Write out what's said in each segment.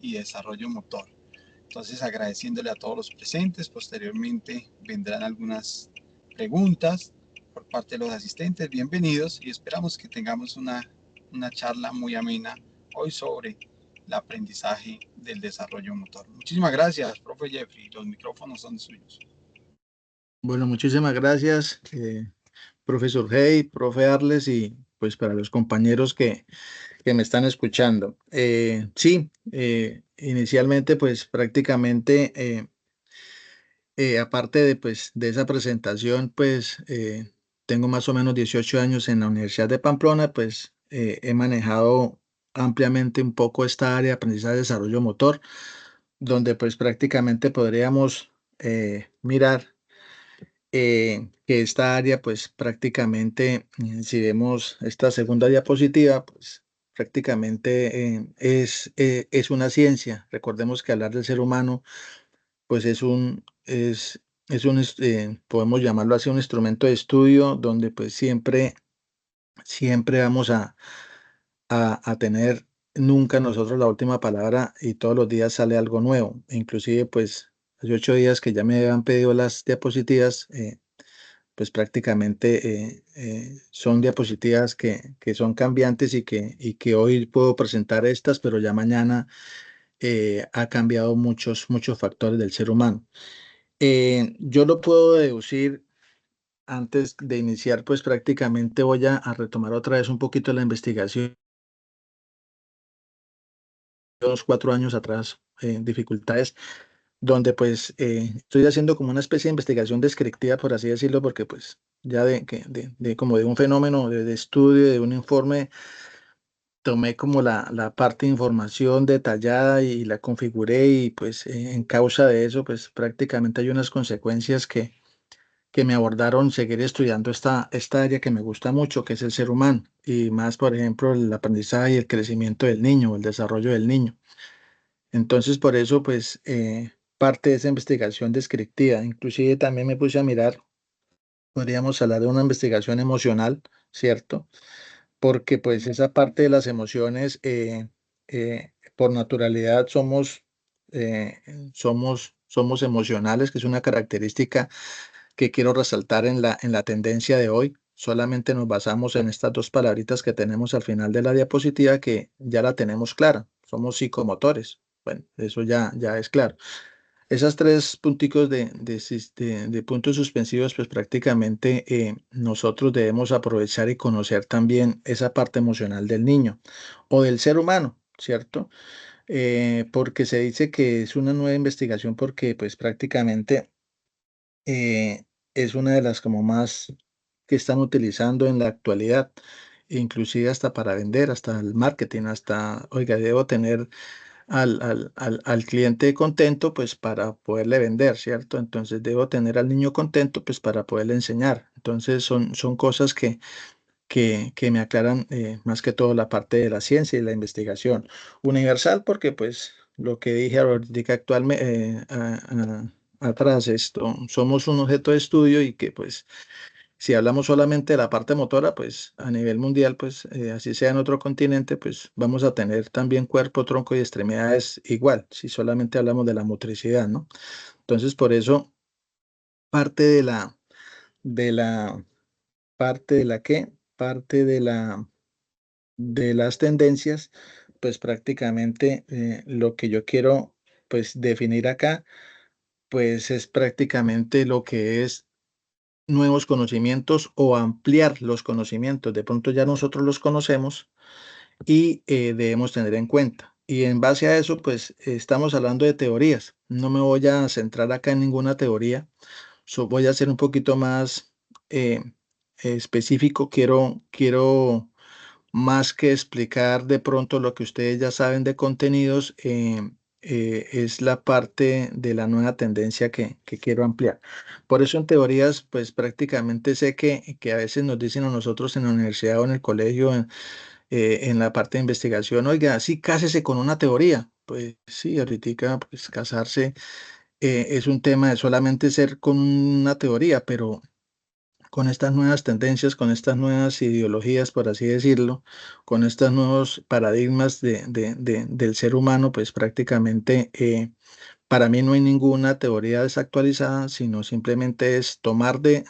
y desarrollo motor. Entonces, agradeciéndole a todos los presentes, posteriormente vendrán algunas preguntas por parte de los asistentes. Bienvenidos y esperamos que tengamos una charla muy amena hoy sobre el aprendizaje del desarrollo motor. Muchísimas gracias, profe Jeffrey. Los micrófonos son suyos. Bueno, muchísimas gracias, profesor Hey, profe Arles y pues para los compañeros que me están escuchando. Sí, inicialmente pues prácticamente aparte de pues de esa presentación pues tengo más o menos 18 años en la Universidad de Pamplona, pues he manejado ampliamente un poco esta área de aprendizaje de desarrollo motor, donde pues prácticamente podríamos mirar que esta área, pues prácticamente, si vemos esta segunda diapositiva, pues prácticamente es una ciencia. Recordemos que hablar del ser humano, pues podemos llamarlo así, un instrumento de estudio donde pues siempre vamos a tener nunca nosotros la última palabra y todos los días sale algo nuevo. Inclusive, pues, hace 8 días que ya me han pedido las diapositivas, pues prácticamente son diapositivas que son cambiantes y que hoy puedo presentar estas, pero ya mañana ha cambiado muchos factores del ser humano. Yo lo puedo deducir antes de iniciar, pues prácticamente voy a retomar otra vez un poquito la investigación de unos 4 años atrás, dificultades donde pues estoy haciendo como una especie de investigación descriptiva, por así decirlo, porque pues ya de como de un fenómeno de estudio, de un informe, tomé como la parte de información detallada y la configuré y pues en causa de eso pues prácticamente hay unas consecuencias que me abordaron seguir estudiando esta área que me gusta mucho, que es el ser humano y más, por ejemplo, el aprendizaje y el crecimiento del niño, el desarrollo del niño. Entonces, por eso, pues, parte de esa investigación descriptiva, inclusive también me puse a mirar, podríamos hablar de una investigación emocional, ¿cierto? Porque pues esa parte de las emociones, por naturalidad eh, somos emocionales, que es una característica que quiero resaltar en la tendencia de hoy. Solamente nos basamos en estas dos palabritas que tenemos al final de la diapositiva, que ya la tenemos clara. Somos psicomotores. Bueno, eso ya es claro. Esas tres punticos de puntos suspensivos, pues prácticamente nosotros debemos aprovechar y conocer también esa parte emocional del niño o del ser humano, ¿cierto? Porque se dice que es una nueva investigación porque pues prácticamente eh, es una de las como más que están utilizando en la actualidad, inclusive hasta para vender, hasta el marketing, hasta, oiga, debo tener al cliente contento, pues para poderle vender, ¿cierto? Entonces debo tener al niño contento, pues para poderle enseñar. Entonces son cosas que me aclaran más que todo la parte de la ciencia y la investigación. Universal, porque pues lo que dije ahorita actualmente, atrás, esto, somos un objeto de estudio y que pues si hablamos solamente de la parte motora, pues a nivel mundial, pues así sea en otro continente, pues vamos a tener también cuerpo, tronco y extremidades igual, si solamente hablamos de la motricidad, ¿no? Entonces, por eso, parte de la, parte de la qué, parte de las tendencias, pues prácticamente lo que yo quiero, pues definir acá, pues es prácticamente lo que es nuevos conocimientos o ampliar los conocimientos. De pronto ya nosotros los conocemos y debemos tener en cuenta. Y en base a eso, pues estamos hablando de teorías. No me voy a centrar acá en ninguna teoría. Voy a ser un poquito más eh, específico. Quiero más que explicar de pronto lo que ustedes ya saben de contenidos, es la parte de la nueva tendencia que quiero ampliar. Por eso en teorías, pues prácticamente sé que a veces nos dicen a nosotros en la universidad o en el colegio, en la parte de investigación, oiga, sí, cásese con una teoría. Pues sí, ahorita pues casarse es un tema de solamente ser con una teoría, pero con estas nuevas tendencias, con estas nuevas ideologías, por así decirlo, con estos nuevos paradigmas del ser humano, pues prácticamente para mí no hay ninguna teoría desactualizada, sino simplemente es tomar de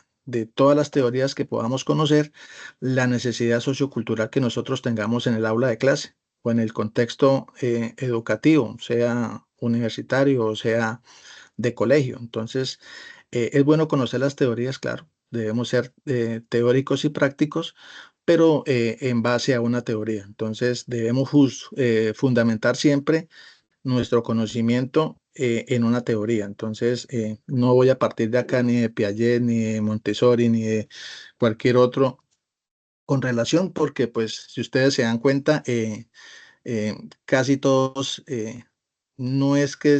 todas las teorías que podamos conocer la necesidad sociocultural que nosotros tengamos en el aula de clase o en el contexto educativo, sea universitario o sea de colegio. Entonces, es bueno conocer las teorías, claro. Debemos ser teóricos y prácticos, pero en base a una teoría. Entonces, debemos fundamentar siempre nuestro conocimiento en una teoría. Entonces, no voy a partir de acá ni de Piaget, ni de Montessori, ni de cualquier otro con relación, porque pues si ustedes se dan cuenta, casi todos no es que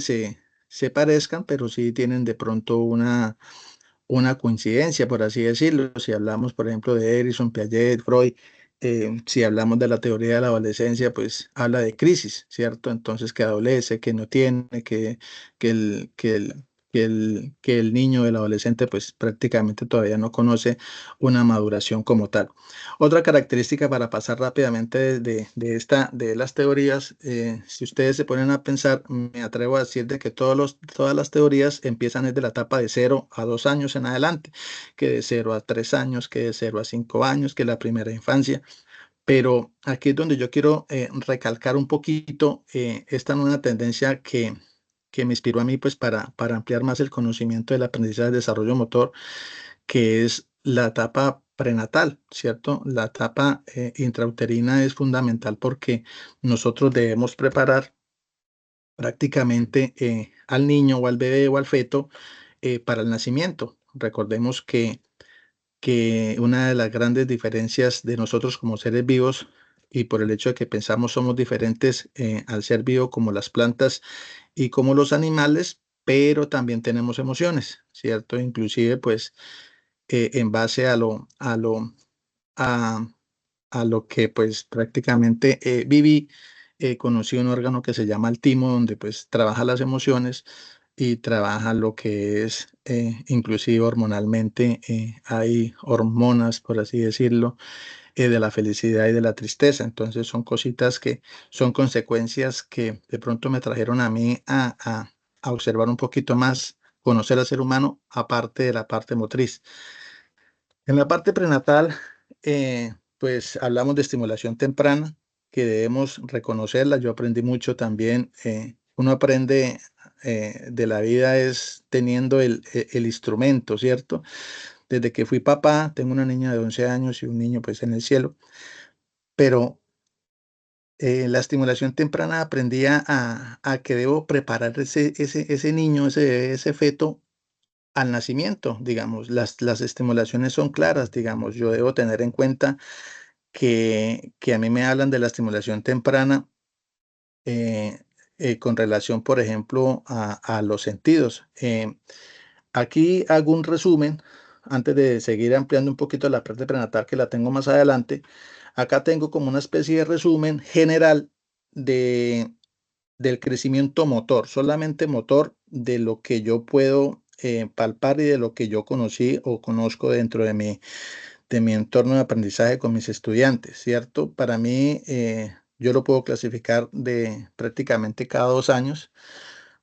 se parezcan, pero sí tienen de pronto una coincidencia, por así decirlo. Si hablamos, por ejemplo, de Erickson, Piaget, Freud, si hablamos de la teoría de la adolescencia, pues habla de crisis, ¿cierto? Entonces, que adolece, que no tiene, que que el niño, el adolescente, pues prácticamente todavía no conoce una maduración como tal. Otra característica para pasar rápidamente de las teorías, si ustedes se ponen a pensar, me atrevo a decir de que todas las teorías empiezan desde la etapa de 0 a 2 años en adelante, que de 0 a 3 años, que de 0 a 5 años, que la primera infancia. Pero aquí es donde yo quiero recalcar un poquito esta nueva tendencia que me inspiró a mí pues para ampliar más el conocimiento del aprendizaje del desarrollo motor, que es la etapa prenatal, ¿cierto? La etapa intrauterina es fundamental porque nosotros debemos preparar prácticamente al niño o al bebé o al feto para el nacimiento. Recordemos que una de las grandes diferencias de nosotros como seres vivos y por el hecho de que pensamos somos diferentes al ser vivo como las plantas y como los animales, pero también tenemos emociones, ¿cierto? Inclusive pues en base a, a lo que pues prácticamente viví, conocí un órgano que se llama el timo, donde pues trabaja las emociones y trabaja lo que es inclusive hormonalmente, hay hormonas, por así decirlo, de la felicidad y de la tristeza. Entonces son cositas que son consecuencias que de pronto me trajeron a mí a observar un poquito más, conocer al ser humano aparte de la parte motriz. En la parte prenatal, pues hablamos de estimulación temprana, que debemos reconocerla. Yo aprendí mucho también. Uno aprende de la vida es teniendo el instrumento, ¿cierto? Desde que fui papá, tengo una niña de 11 años y un niño pues en el cielo, pero la estimulación temprana aprendí a que debo preparar ese niño, ese feto al nacimiento, digamos, las estimulaciones son claras, digamos, yo debo tener en cuenta que a mí me hablan de la estimulación temprana eh, con relación, por ejemplo, a los sentidos. Aquí hago un resumen, antes de seguir ampliando un poquito la parte prenatal que la tengo más adelante. Acá tengo como una especie de resumen general de, del crecimiento motor, solamente motor de lo que yo puedo palpar y de lo que yo conocí o conozco dentro de mi entorno de aprendizaje con mis estudiantes, ¿cierto? Para mí, yo lo puedo clasificar de prácticamente cada 2 años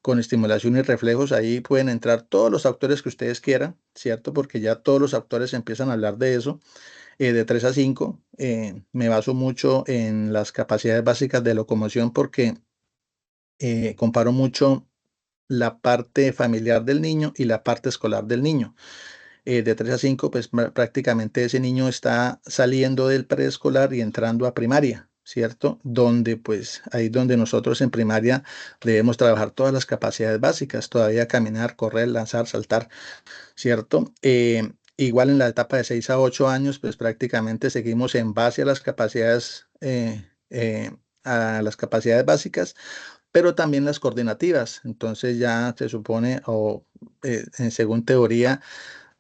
con estimulación y reflejos. Ahí pueden entrar todos los autores que ustedes quieran, ¿cierto? Porque ya todos los autores empiezan a hablar de eso. De 3 a 5, me baso mucho en las capacidades básicas de locomoción porque comparo mucho la parte familiar del niño y la parte escolar del niño. De 3 a 5, pues prácticamente ese niño está saliendo del preescolar y entrando a primaria, ¿cierto? Donde pues ahí donde nosotros en primaria debemos trabajar todas las capacidades básicas, todavía caminar, correr, lanzar, saltar, ¿cierto? Igual en la etapa de 6 a 8 años, pues prácticamente seguimos en base a las capacidades básicas, pero también las coordinativas. Entonces ya se supone, o según teoría,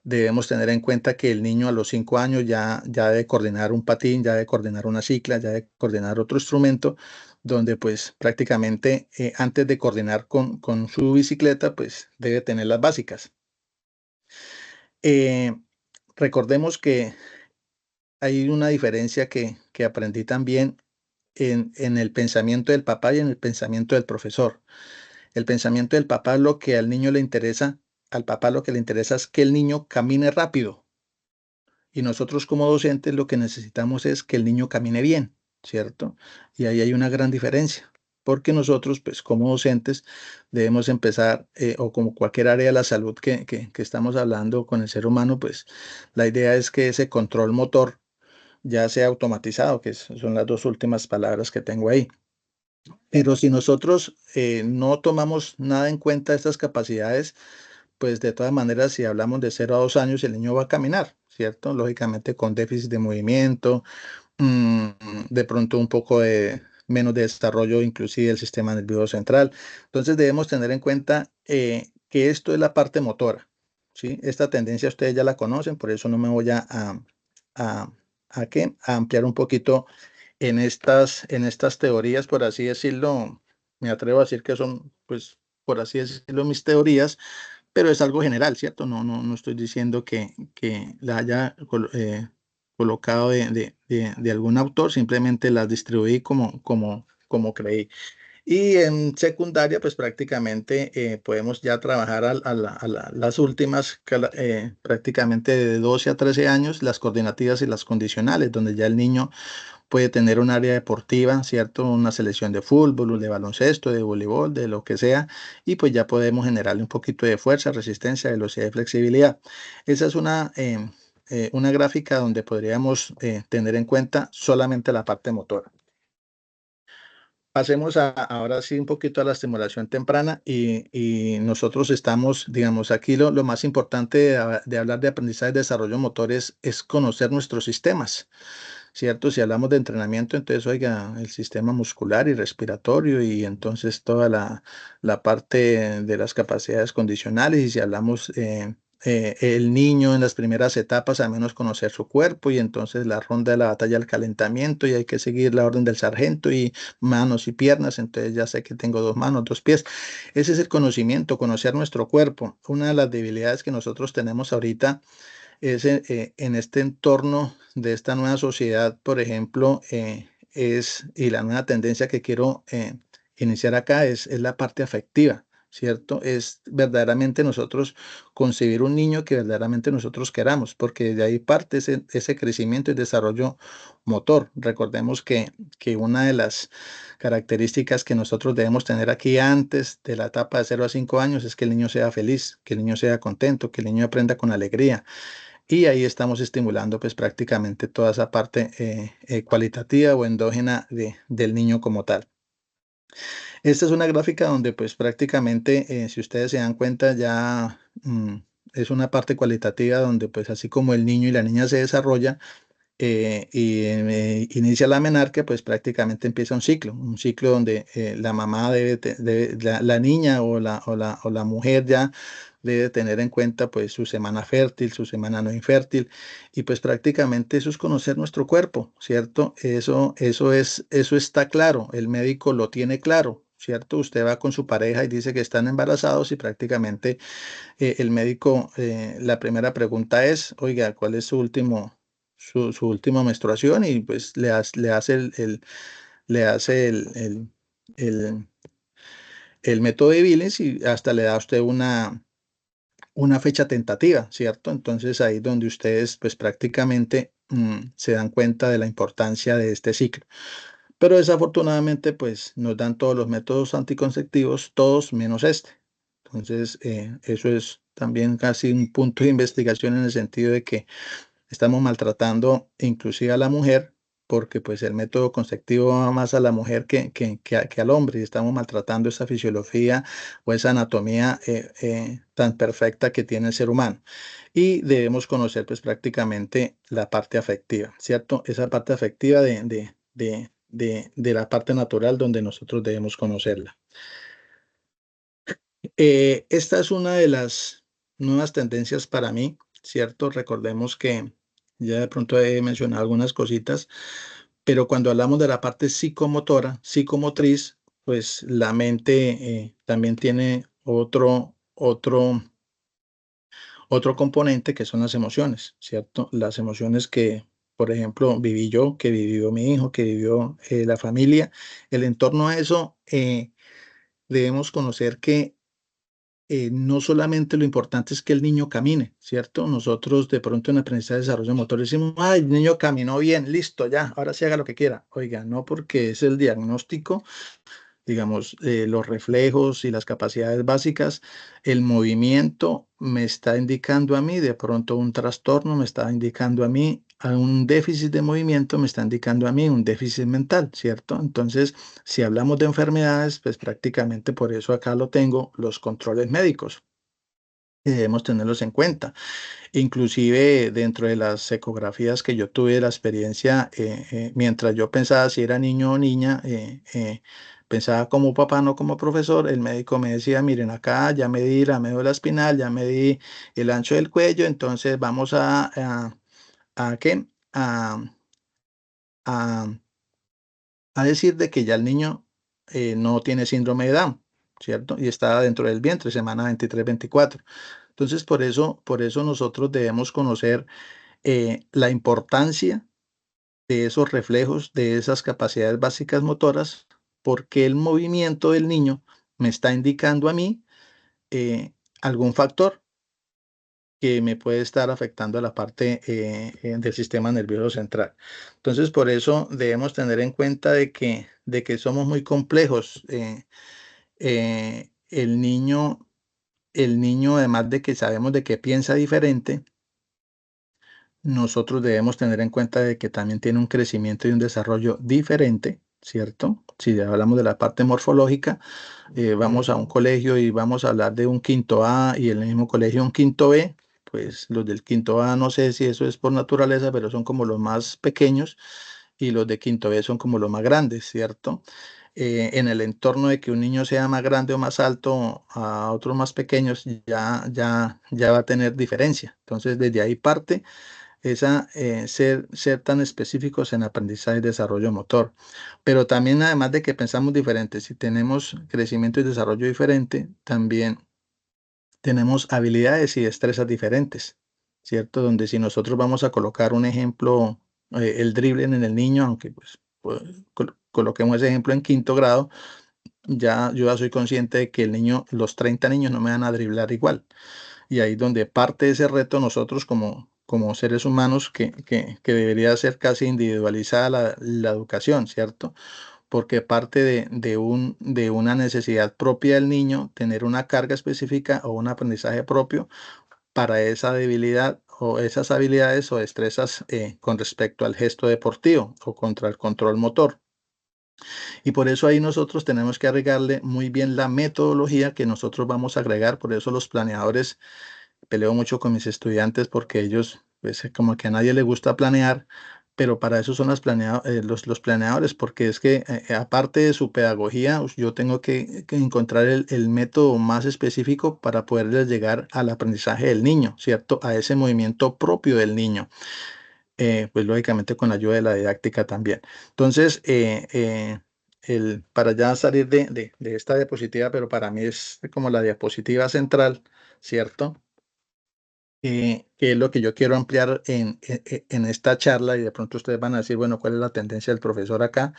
debemos tener en cuenta que el niño a los 5 años ya debe coordinar un patín, ya debe coordinar una cicla, ya debe coordinar otro instrumento, donde pues prácticamente antes de coordinar con su bicicleta, pues debe tener las básicas. Eh, recordemos que hay una diferencia que aprendí también en el pensamiento del papá y en el pensamiento del profesor. El pensamiento del papá, lo que al niño le interesa, al papá lo que le interesa es que el niño camine rápido. Y nosotros como docentes lo que necesitamos es que el niño camine bien, ¿cierto? Y ahí hay una gran diferencia, porque nosotros, pues como docentes, debemos empezar, o como cualquier área de la salud que estamos hablando con el ser humano, pues la idea es que ese control motor ya sea automatizado, son las dos últimas palabras que tengo ahí. Pero si nosotros no tomamos nada en cuenta de estas capacidades, pues de todas maneras, si hablamos de 0 a 2 años, el niño va a caminar, ¿cierto? Lógicamente con déficit de movimiento, mm, de pronto un poco de menos de desarrollo, inclusive del sistema nervioso central. Entonces debemos tener en cuenta que esto es la parte motora, ¿sí? Esta tendencia ustedes ya la conocen, por eso no me voy a, a ampliar un poquito en estas teorías, por así decirlo. Me atrevo a decir que son, pues, por así decirlo, mis teorías, pero es algo general, ¿cierto? No estoy diciendo que la haya colocado de algún autor, simplemente las distribuí como creí. Y en secundaria, pues prácticamente podemos ya trabajar las últimas, prácticamente de 12 a 13 años, las coordinativas y las condicionales, donde ya el niño puede tener un área deportiva, ¿cierto? Una selección de fútbol, de baloncesto, de voleibol, de lo que sea, y pues ya podemos generarle un poquito de fuerza, resistencia, velocidad y flexibilidad. Esa es una gráfica donde podríamos tener en cuenta solamente la parte motora. Pasemos ahora sí un poquito a la estimulación temprana y nosotros estamos, digamos, aquí lo más importante de hablar de aprendizaje y desarrollo motor es conocer nuestros sistemas. ¿Cierto? Si hablamos de entrenamiento, entonces, oiga, el sistema muscular y respiratorio y entonces toda la parte de las capacidades condicionales. Y si hablamos el niño en las primeras etapas, al menos conocer su cuerpo y entonces la ronda de la batalla del calentamiento y hay que seguir la orden del sargento y manos y piernas, entonces ya sé que tengo 2 manos, 2 pies. Ese es el conocimiento, conocer nuestro cuerpo. Una de las debilidades que nosotros tenemos ahorita es en este entorno de esta nueva sociedad, por ejemplo, y la nueva tendencia que quiero iniciar acá es la parte afectiva, ¿cierto? Es verdaderamente nosotros concebir un niño que verdaderamente nosotros queramos, porque de ahí parte ese crecimiento y desarrollo motor. Recordemos que una de las características que nosotros debemos tener aquí antes de la etapa de 0 a 5 años es que el niño sea feliz, que el niño sea contento, que el niño aprenda con alegría. Y ahí estamos estimulando pues prácticamente toda esa parte cualitativa o endógena del niño como tal. Esta es una gráfica donde pues prácticamente, si ustedes se dan cuenta, ya es una parte cualitativa donde pues así como el niño y la niña se desarrollan, inicia la menarquia, pues prácticamente empieza un ciclo donde la mamá la niña o la mujer ya debe tener en cuenta pues su semana fértil, su semana no infértil, y pues prácticamente eso es conocer nuestro cuerpo, ¿cierto? Eso está claro, el médico lo tiene claro, ¿cierto? Usted va con su pareja y dice que están embarazados y prácticamente el médico, la primera pregunta es, oiga, ¿cuál es su última menstruación? Y pues le hace el, el método de Billings y hasta le da a usted una fecha tentativa, ¿cierto? Entonces ahí donde ustedes pues prácticamente se dan cuenta de la importancia de este ciclo. Pero desafortunadamente pues nos dan todos los métodos anticonceptivos, todos menos este. Entonces eso es también casi un punto de investigación en el sentido de que estamos maltratando inclusive a la mujer porque pues el método conceptivo va más a la mujer que al hombre y estamos maltratando esa fisiología o esa anatomía tan perfecta que tiene el ser humano. Y debemos conocer pues prácticamente la parte afectiva, ¿cierto? Esa parte afectiva de la parte natural donde nosotros debemos conocerla. Esta es una de las nuevas tendencias para mí, ¿cierto? Recordemos que ya de pronto he mencionado algunas cositas, pero cuando hablamos de la parte psicomotora, psicomotriz, pues la mente también tiene otro componente que son las emociones, ¿cierto? Las emociones que, por ejemplo, viví yo, que vivió mi hijo, que vivió la familia, el entorno a eso, debemos conocer que no solamente lo importante es que el niño camine, ¿cierto? Nosotros de pronto en aprendizaje de desarrollo motor decimos, ay, el niño caminó bien, listo, ya, ahora sí haga lo que quiera. Oiga, no, porque es el diagnóstico, digamos, los reflejos y las capacidades básicas, el movimiento me está indicando a mí, de pronto un trastorno me está indicando a mí, a un déficit de movimiento me está indicando a mí un déficit mental, ¿cierto? Entonces, si hablamos de enfermedades, pues prácticamente por eso acá lo tengo, los controles médicos. Debemos tenerlos en cuenta. Inclusive dentro de las ecografías que yo tuve, la experiencia, mientras yo pensaba si era niño o niña, pensaba como papá, no como profesor, el médico me decía, miren acá, ya medí la médula espinal, ya medí el ancho del cuello, entonces vamos a ¿qué? A, a decir de que ya el niño no tiene síndrome de Down, ¿cierto? Y está dentro del vientre, semana 23-24. Entonces, por eso nosotros debemos conocer la importancia de esos reflejos, de esas capacidades básicas motoras, porque el movimiento del niño me está indicando a mí eh, algún factor que me puede estar afectando a la parte del sistema nervioso central. Entonces, por eso debemos tener en cuenta de que somos muy complejos. El niño, además de que sabemos de que piensa diferente, nosotros debemos tener en cuenta de que también tiene un crecimiento y un desarrollo diferente, ¿cierto? Si ya hablamos de la parte morfológica, vamos a un colegio y vamos a hablar de un quinto A y en el mismo colegio un quinto B, pues los del quinto A no sé si eso es por naturaleza, pero son como los más pequeños y los de quinto B son como los más grandes, ¿cierto? En el entorno de que un niño sea más grande o más alto a otros más pequeños, ya va a tener diferencia. Entonces, desde ahí parte ser tan específicos en aprendizaje y desarrollo motor. Pero también, además de que pensamos diferente, si tenemos crecimiento y desarrollo diferente, también tenemos habilidades y destrezas diferentes, ¿cierto? Donde si nosotros vamos a colocar un ejemplo, el dribbling en el niño, aunque pues, coloquemos ese ejemplo en quinto grado, yo ya soy consciente de que el niño, los 30 niños no me van a driblar igual. Y ahí donde parte de ese reto nosotros como seres humanos que debería ser casi individualizada la educación, ¿cierto? Porque parte de una necesidad propia del niño, tener una carga específica o un aprendizaje propio para esa debilidad o esas habilidades o destrezas con respecto al gesto deportivo o contra el control motor. Y por eso ahí nosotros tenemos que agregarle muy bien la metodología que nosotros vamos a agregar. Por eso los planeadores peleo mucho con mis estudiantes porque ellos, pues, como que a nadie le gusta planear, pero para eso son los planeadores, porque es que aparte de su pedagogía, yo tengo que encontrar el método más específico para poderles llegar al aprendizaje del niño, ¿cierto? A ese movimiento propio del niño, pues lógicamente con la ayuda de la didáctica también. Entonces, para ya salir de esta diapositiva, pero para mí es como la diapositiva central, ¿cierto? Que es lo que yo quiero ampliar en esta charla y de pronto ustedes van a decir, bueno, ¿cuál es la tendencia del profesor acá?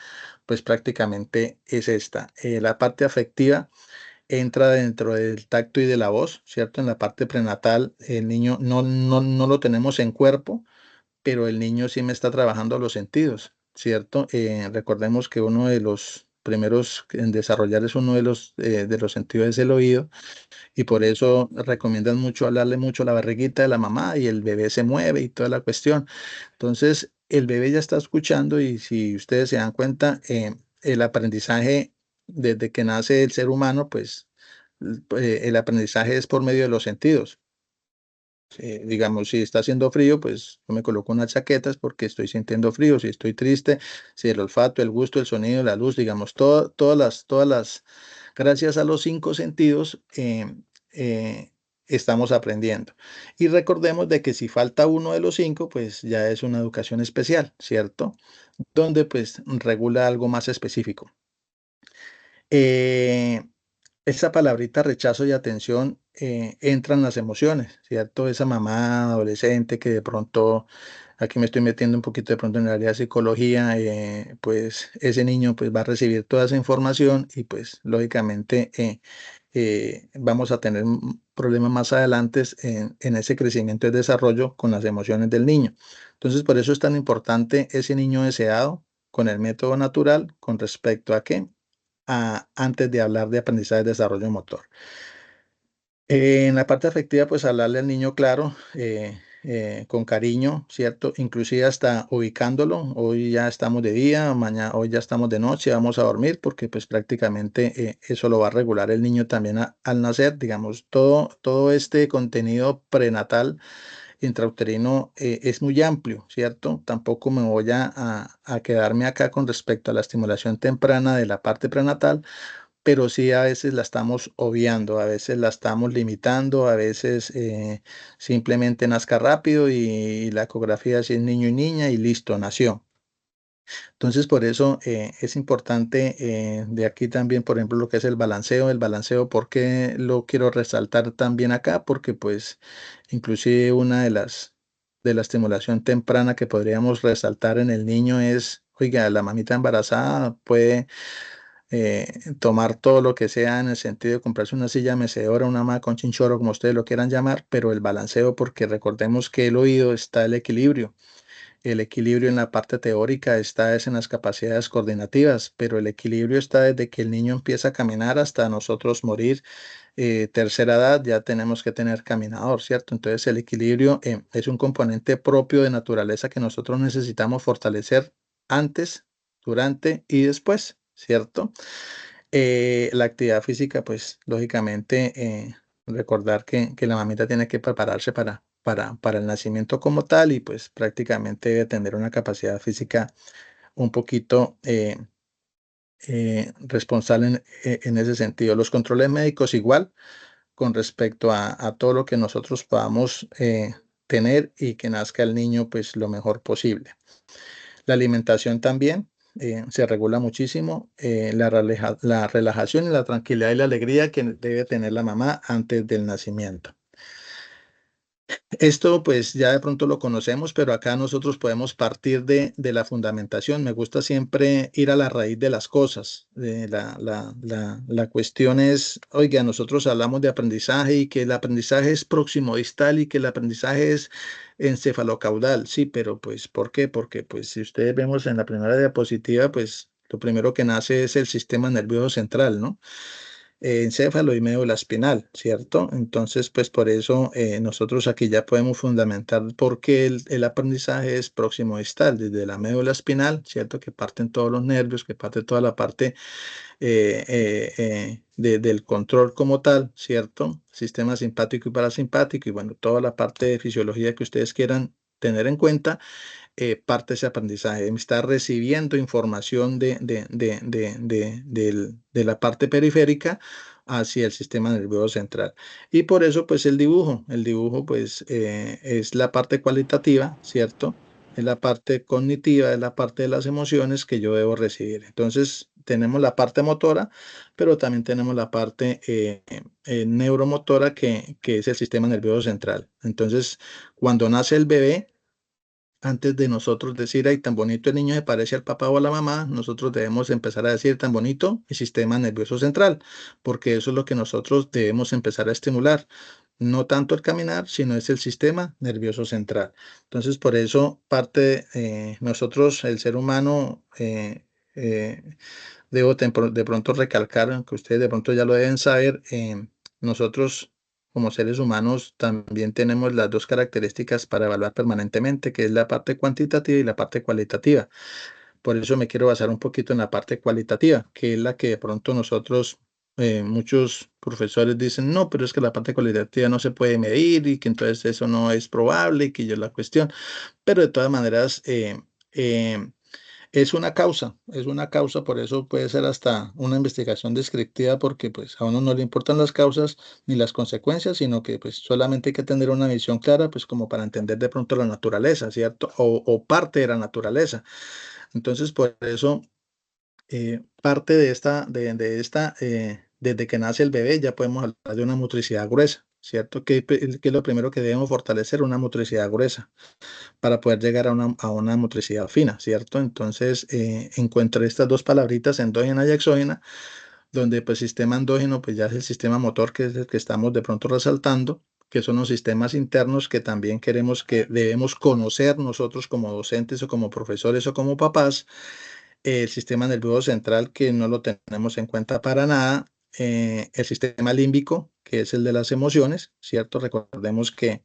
Pues prácticamente es esta. La parte afectiva entra dentro del tacto y de la voz, ¿cierto? En la parte prenatal, el niño no lo tenemos en cuerpo, pero el niño sí me está trabajando los sentidos, ¿cierto? Recordemos que uno de los primeros en desarrollar es uno de los sentidos es el oído y por eso recomiendan mucho hablarle mucho a la barriguita de la mamá y el bebé se mueve y toda la cuestión. Entonces, el bebé ya está escuchando y si ustedes se dan cuenta, el aprendizaje desde que nace el ser humano, pues el aprendizaje es por medio de los sentidos. Digamos, si está haciendo frío, pues yo me coloco unas chaquetas porque estoy sintiendo frío. Si estoy triste, si el olfato, el gusto, el sonido, la luz, digamos, gracias a los cinco sentidos, eh, estamos aprendiendo. Y recordemos de que si falta uno de los cinco, pues ya es una educación especial, ¿cierto? Donde pues regula algo más específico. Eh, esa palabrita rechazo y atención entran las emociones, ¿cierto? Esa mamá adolescente que de pronto, aquí me estoy metiendo un poquito de pronto en el área de psicología, pues ese niño pues va a recibir toda esa información y pues lógicamente vamos a tener problemas más adelante en ese crecimiento y desarrollo con las emociones del niño. Entonces, por eso es tan importante ese niño deseado con el método natural con respecto a qué, antes de hablar de aprendizaje y desarrollo motor. En la parte afectiva, pues hablarle al niño claro, con cariño, ¿cierto? Inclusive hasta ubicándolo. Hoy ya estamos de día, mañana, hoy ya estamos de noche, vamos a dormir, porque pues prácticamente eso lo va a regular el niño también al nacer. Digamos, todo este contenido prenatal, intrauterino, es muy amplio, ¿cierto? Tampoco me voy a quedarme acá con respecto a la estimulación temprana de la parte prenatal, pero sí a veces la estamos obviando, a veces la estamos limitando, a veces simplemente nazca rápido y la ecografía si es niño y niña y listo, nació. Entonces, por eso es importante de aquí también, por ejemplo, lo que es el balanceo, ¿por qué lo quiero resaltar también acá? Porque pues inclusive una de la estimulación temprana que podríamos resaltar en el niño es, oiga, la mamita embarazada puede tomar todo lo que sea en el sentido de comprarse una silla mecedora, una hamaca, un chinchorro, como ustedes lo quieran llamar, pero el balanceo, porque recordemos que el oído está el equilibrio. El equilibrio en la parte teórica está es en las capacidades coordinativas, pero el equilibrio está desde que el niño empieza a caminar hasta nosotros morir. Tercera edad ya tenemos que tener caminador, ¿cierto? Entonces el equilibrio es un componente propio de naturaleza que nosotros necesitamos fortalecer antes, durante y después, ¿cierto? La actividad física, pues lógicamente recordar que la mamita tiene que prepararse para el nacimiento como tal y pues prácticamente debe tener una capacidad física un poquito responsable en ese sentido. Los controles médicos igual con respecto a todo lo que nosotros podamos tener y que nazca el niño pues lo mejor posible. La alimentación también se regula muchísimo. La relajación y la tranquilidad y la alegría que debe tener la mamá antes del nacimiento. Esto pues ya de pronto lo conocemos, pero acá nosotros podemos partir de la fundamentación. Me gusta siempre ir a la raíz de las cosas. La cuestión es, oiga, nosotros hablamos de aprendizaje y que el aprendizaje es próximo distal y que el aprendizaje es encefalocaudal. Sí, pero pues, ¿por qué? Porque pues si ustedes vemos en la primera diapositiva, pues lo primero que nace es el sistema nervioso central, ¿no? Encéfalo y médula espinal, ¿cierto? Entonces, pues por eso nosotros aquí ya podemos fundamentar por qué el aprendizaje es próximo distal, desde la médula espinal, ¿cierto? Que parten todos los nervios, que parte toda la parte del control como tal, ¿cierto? Sistema simpático y parasimpático y bueno, toda la parte de fisiología que ustedes quieran tener en cuenta, parte de ese aprendizaje. Está recibiendo información de la parte periférica hacia el sistema nervioso central. Y por eso, pues el dibujo, pues es la parte cualitativa, ¿cierto? Es la parte cognitiva, es la parte de las emociones que yo debo recibir. Entonces, tenemos la parte motora, pero también tenemos la parte neuromotora que es el sistema nervioso central. Entonces, cuando nace el bebé, antes de nosotros decir, ay, tan bonito el niño se parece al papá o a la mamá, nosotros debemos empezar a decir tan bonito el sistema nervioso central, porque eso es lo que nosotros debemos empezar a estimular. No tanto el caminar, sino es el sistema nervioso central. Entonces, por eso parte nosotros, el ser humano, eh, debo de pronto recalcar, aunque ustedes de pronto ya lo deben saber, nosotros como seres humanos también tenemos las dos características para evaluar permanentemente, que es la parte cuantitativa y la parte cualitativa. Por eso me quiero basar un poquito en la parte cualitativa, que es la que de pronto nosotros, muchos profesores dicen, no, pero es que la parte cualitativa no se puede medir y que entonces eso no es probable y que yo la cuestión. Pero de todas maneras, es una causa, por eso puede ser hasta una investigación descriptiva, porque pues a uno no le importan las causas ni las consecuencias, sino que pues solamente hay que tener una visión clara, pues como para entender de pronto la naturaleza, ¿cierto? O parte de la naturaleza. Entonces, por eso parte de desde que nace el bebé ya podemos hablar de una motricidad gruesa, ¿cierto? ¿Qué es lo primero que debemos fortalecer? Una motricidad gruesa para poder llegar a una motricidad fina, ¿cierto? Entonces, encuentre estas dos palabritas, endógena y exógena, donde pues sistema endógeno pues ya es el sistema motor que es el que estamos de pronto resaltando, que son los sistemas internos que también que debemos conocer nosotros como docentes o como profesores o como papás. El sistema nervioso central, que no lo tenemos en cuenta para nada. El sistema límbico, que es el de las emociones, ¿cierto? Recordemos que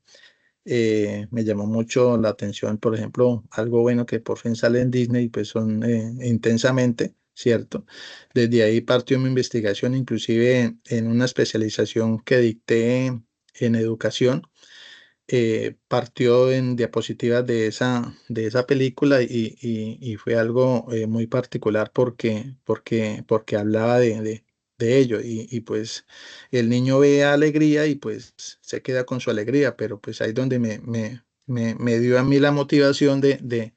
me llamó mucho la atención, por ejemplo, algo bueno que por fin sale en Disney, pues son Intensamente, ¿cierto? Desde ahí partió mi investigación, inclusive en una especialización que dicté en educación. Partió en diapositivas de esa película y fue algo muy particular porque hablaba de ello y pues el niño ve alegría y pues se queda con su alegría, pero pues ahí donde me dio a mí la motivación de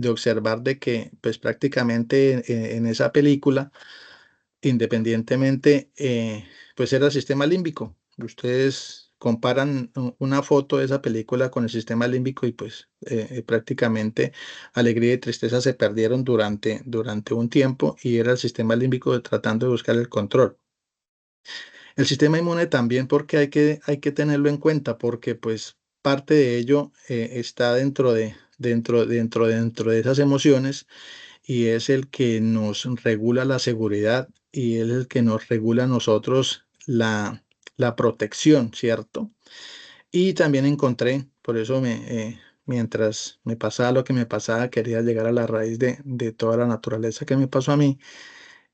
observar de que pues prácticamente en esa película independientemente, pues era el sistema límbico. Ustedes comparan una foto de esa película con el sistema límbico y pues prácticamente alegría y tristeza se perdieron durante un tiempo y era el sistema límbico tratando de buscar el control. El sistema inmune también porque hay que tenerlo en cuenta porque pues parte de ello está dentro de esas emociones y es el que nos regula la seguridad y es el que nos regula a nosotros la protección, ¿cierto? Y también encontré, por eso mientras me pasaba lo que me pasaba, quería llegar a la raíz de toda la naturaleza que me pasó a mí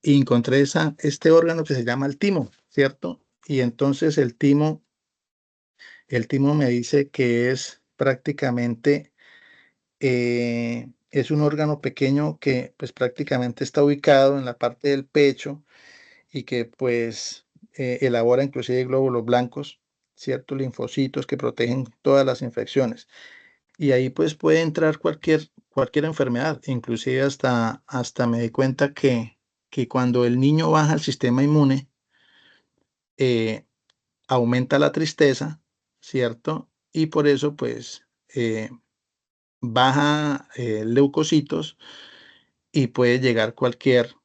y encontré este órgano que se llama el timo, ¿cierto? Y entonces el timo me dice que es prácticamente es un órgano pequeño que pues prácticamente está ubicado en la parte del pecho y que pues elabora inclusive glóbulos blancos, ciertos linfocitos que protegen todas las infecciones. Y ahí pues puede entrar cualquier enfermedad, inclusive hasta me di cuenta que cuando el niño baja el sistema inmune, eh, aumenta la tristeza, ¿cierto? Y por eso pues baja leucocitos y puede llegar cualquier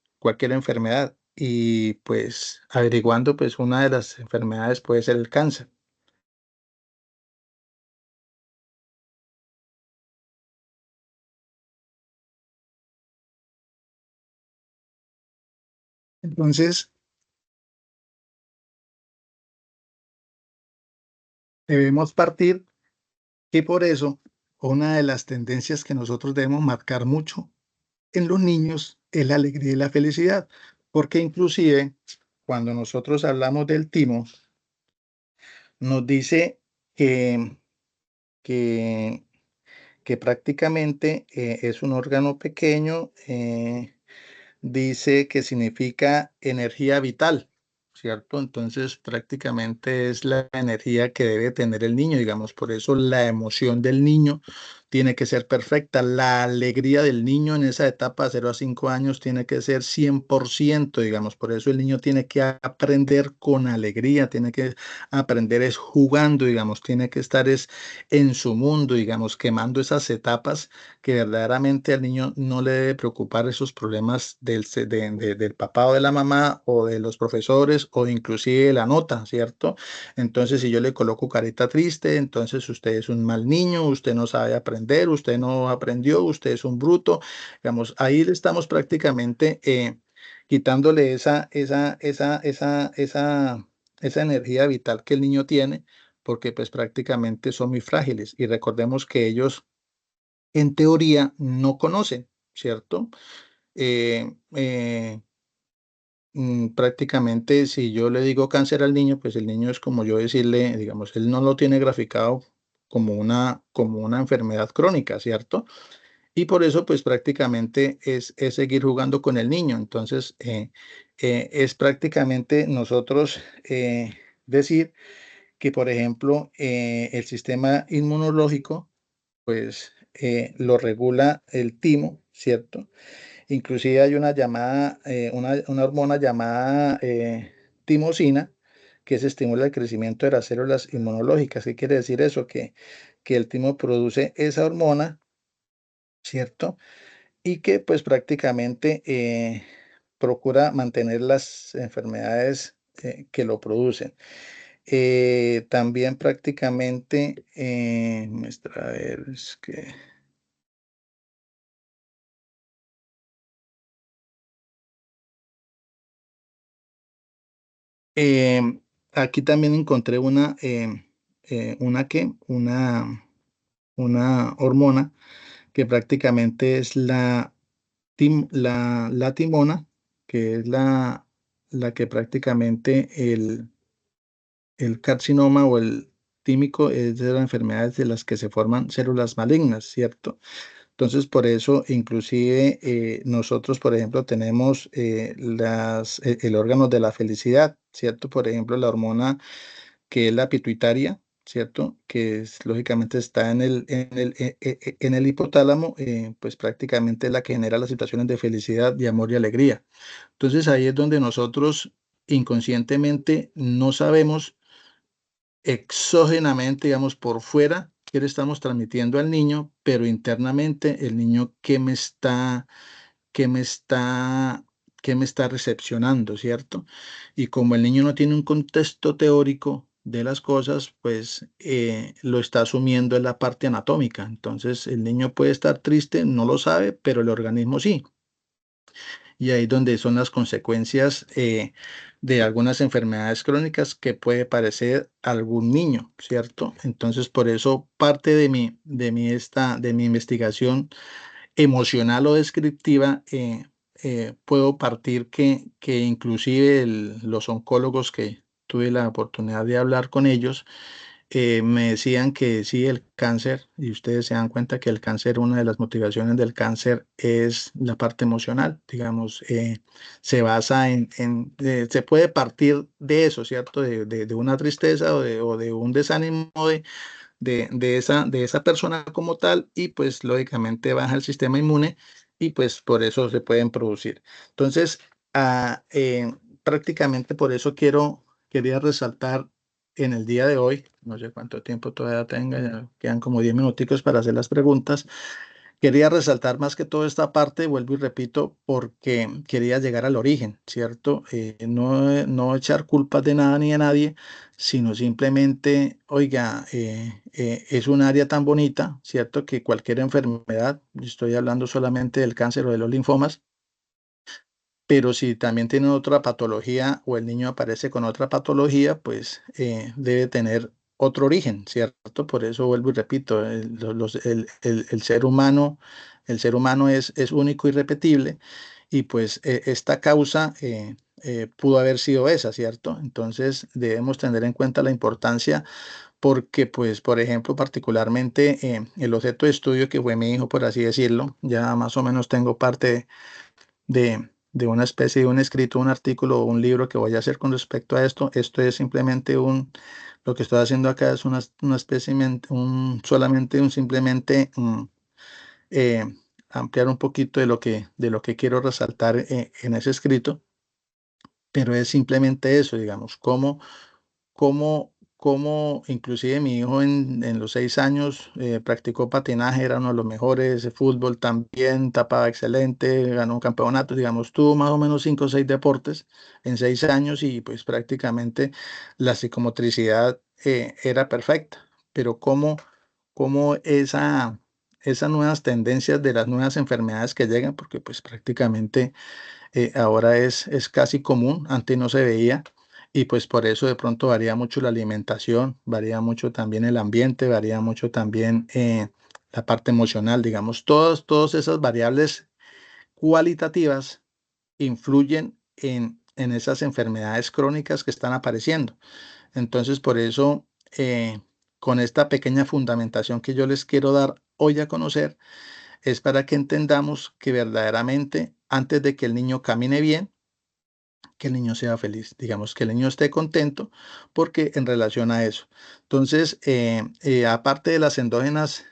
enfermedad. Y pues averiguando, pues una de las enfermedades puede ser el cáncer. Entonces, debemos partir que por eso una de las tendencias que nosotros debemos marcar mucho en los niños es la alegría y la felicidad, porque inclusive cuando nosotros hablamos del timo, nos dice que, que, que prácticamente es un órgano pequeño. Dice que significa energía vital, ¿cierto? Entonces prácticamente es la energía que debe tener el niño, digamos, por eso la emoción del niño tiene que ser perfecta, la alegría del niño en esa etapa de 0 a 5 años tiene que ser 100%, digamos, por eso el niño tiene que aprender con alegría, tiene que aprender es jugando, digamos, tiene que estar es en su mundo, digamos, quemando esas etapas que verdaderamente al niño no le debe preocupar esos problemas del papá o de la mamá o de los profesores o inclusive la nota, ¿cierto? Entonces, si yo le coloco carita triste, entonces usted es un mal niño, usted no sabe aprender, usted no aprendió, usted es un bruto. Digamos, ahí le estamos prácticamente quitándole esa energía vital que el niño tiene, porque pues prácticamente son muy frágiles. Y recordemos que ellos en teoría no conocen, ¿cierto? Eh, eh, Prácticamente si yo le digo cáncer al niño, pues el niño es como yo decirle, digamos, él no lo tiene graficado como una enfermedad crónica, ¿cierto? Y por eso, pues prácticamente es seguir jugando con el niño. Entonces, es prácticamente nosotros decir que, por ejemplo, el sistema inmunológico, pues lo regula el timo, ¿cierto? Inclusive hay una hormona llamada timosina, que se estimula el crecimiento de las células inmunológicas. ¿Qué quiere decir eso? Que el timo produce esa hormona, ¿cierto? Y que pues prácticamente procura mantener las enfermedades que lo producen. También prácticamente, a ver, es que... aquí también encontré una hormona que prácticamente es la timona, que es la que prácticamente el carcinoma o el tímico es de las enfermedades de las que se forman células malignas, ¿cierto? Entonces, por eso, inclusive nosotros, por ejemplo, tenemos el órgano de la felicidad, ¿cierto? Por ejemplo, la hormona que es la pituitaria, ¿cierto? Que lógicamente está en el hipotálamo, pues prácticamente es la que genera las situaciones de felicidad, de amor y alegría. Entonces, ahí es donde nosotros inconscientemente no sabemos exógenamente, digamos, por fuera, qué le estamos transmitiendo al niño, pero internamente el niño qué me está, qué me está recepcionando, ¿cierto? Y como el niño no tiene un contexto teórico de las cosas, pues lo está asumiendo en la parte anatómica. Entonces, el niño puede estar triste, no lo sabe, pero el organismo sí. Y ahí donde son las consecuencias de algunas enfermedades crónicas que puede padecer algún niño, ¿cierto? Entonces, por eso parte de mi investigación emocional o descriptiva, puedo partir que inclusive los oncólogos que tuve la oportunidad de hablar con ellos, me decían que sí, el cáncer, y ustedes se dan cuenta que el cáncer, una de las motivaciones del cáncer es la parte emocional, digamos, se basa se puede partir de eso, ¿cierto? De una tristeza o de un desánimo de esa persona como tal, y pues lógicamente baja el sistema inmune y pues por eso se pueden producir. Entonces, prácticamente por eso quería resaltar en el día de hoy, no sé cuánto tiempo todavía tenga, ya quedan como 10 minuticos para hacer las preguntas. Quería resaltar más que todo esta parte, vuelvo y repito, porque quería llegar al origen, ¿cierto? No echar culpas de nada ni de nadie, sino simplemente, oiga, es un área tan bonita, ¿cierto? Que cualquier enfermedad, estoy hablando solamente del cáncer o de los linfomas, pero si también tiene otra patología o el niño aparece con otra patología, pues debe tener otro origen, ¿cierto? Por eso vuelvo y repito, el ser humano es único y repetible, y pues esta causa pudo haber sido esa, ¿cierto? Entonces debemos tener en cuenta la importancia porque, pues, por ejemplo, particularmente el objeto de estudio que fue mi hijo, por así decirlo, ya más o menos tengo parte de una especie de un escrito, un artículo o un libro que voy a hacer con respecto a esto. Esto es simplemente lo que estoy haciendo acá es una especie, solamente simplemente eh, ampliar un poquito de lo que quiero resaltar en ese escrito, pero es simplemente eso, digamos, cómo inclusive mi hijo en los 6 años practicó patinaje, era uno de los mejores, fútbol también, tapaba excelente, ganó un campeonato, digamos, tuvo más o menos 5 o 6 deportes en 6 años, y pues prácticamente la psicomotricidad era perfecta, pero cómo esas nuevas tendencias de las nuevas enfermedades que llegan, porque pues prácticamente ahora es casi común, antes no se veía, y pues por eso de pronto varía mucho la alimentación, varía mucho también el ambiente, varía mucho también la parte emocional, digamos, todas esas variables cualitativas influyen en esas enfermedades crónicas que están apareciendo. Entonces, por eso, con esta pequeña fundamentación que yo les quiero dar hoy a conocer, es para que entendamos que verdaderamente antes de que el niño camine bien, que el niño sea feliz, digamos, que el niño esté contento, porque en relación a eso. Entonces, aparte de las endógenas,